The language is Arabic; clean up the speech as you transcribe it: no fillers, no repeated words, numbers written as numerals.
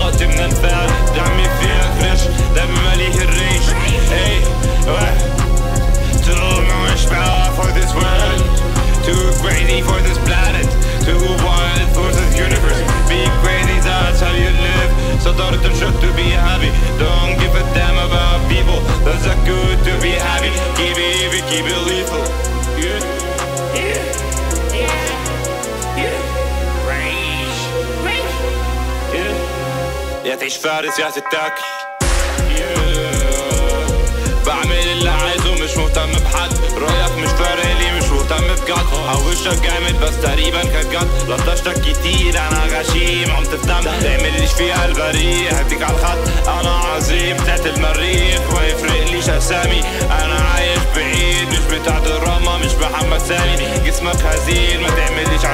طاقتي من الفعل، دمي فيها فريش، دمي مليه الريش. Hey, too much power for this world, too crazy for this planet, too wild for this universe. Be crazy, that's how you live. So don't try to be happy, don't give a damn about people. That's a good to be happy. Keep it lethal. يا تعيش فارس يا تتاكل. بعمل اللي عايزه مش مهتم بحد، رأيك مش فارقلي مش مهتم بجد. هوشك جامد بس تقريبا كانت جد. لطشتك كتير انا غشيم، قمت في دم تعمليش فيها البريء. هديك على الخط انا عظيم تحت المريخ، ما يفرقليش اسامي. انا عايش بعيد مش بتاع دراما، مش محمد سامي. جسمك هزيل ما تعمليش